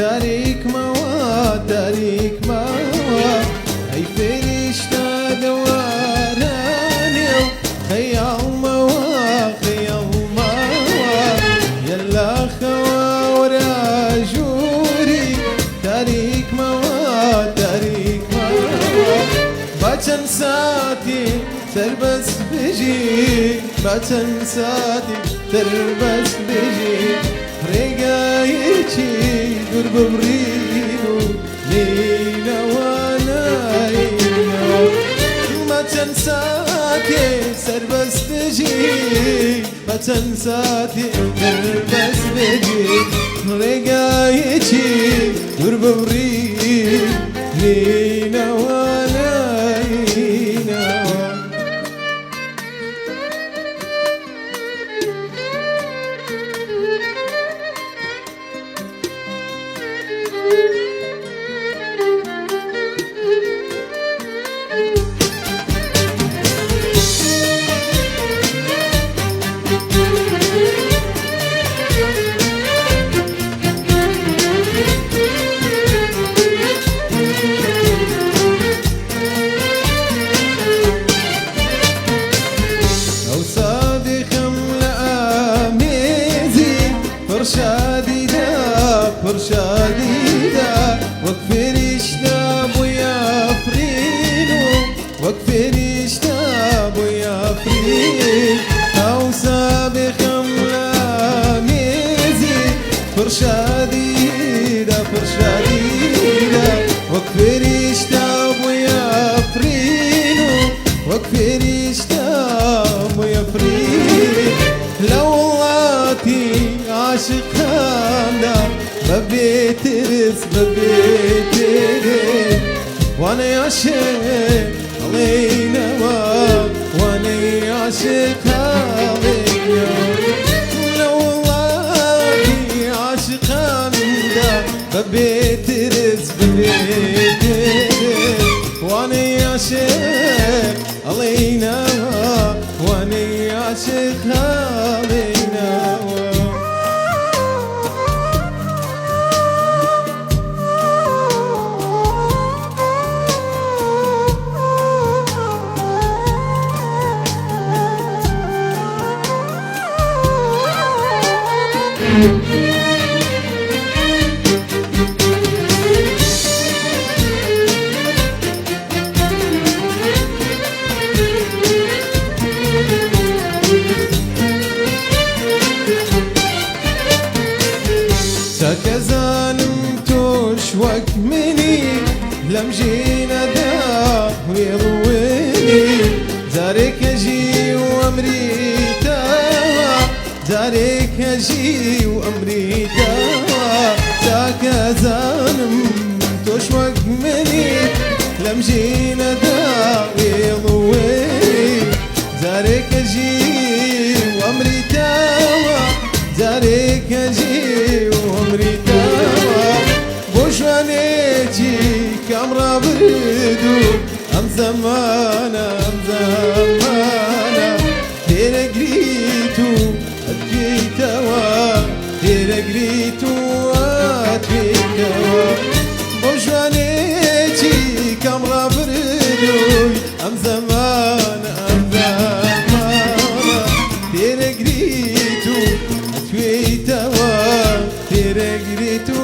تاريك مواد تاريك مواد هي فرشتة دواراني خيال مواد خيال مواد يلا خوا ورا جوري تاريك مواد تاريك مواد باتن ساتي تربس بيجي باتن ساتي تربس بيجي رقايتي قرب برينو لينا وناينا ما تنساتي سربس تجي ما تنساتي تربس بيجي رقايتي قرب برينو لينا وناينا فرشادي دا فرشادي دا وكفرش دابو يا فرينو وكفرش دابو يا فرين أو سابق أملا ميزي فرشادي دا فرشادي دا وكفرش دابو يا فرينو وكفرش دابو يا فرين لو عاشق انا ببيت رز ببيت رز وانا عاشق علينا وانا عاشق علينا لو والله عاشق انا ببيت رز ببيت رز وانا عاشق علينا وانا عاشق علينا سكزانم توش وك مني لم جينا دا ويضويني زارك اجي وامريتا زارك اجي وامريتا سكزانم توش وك مني لم جينا دا ويضويني زارك اجي وامريتا زارك اجي وامريتا بوشانيتي كامرا بردو ام زمانا ام زمانا تيرا قريتو اتبيتوا تيرا قريتو اتبيتوا بوشانيتي كامرا بردو ام زمانا ام زمانا تيرا قريتو تيرا قريتو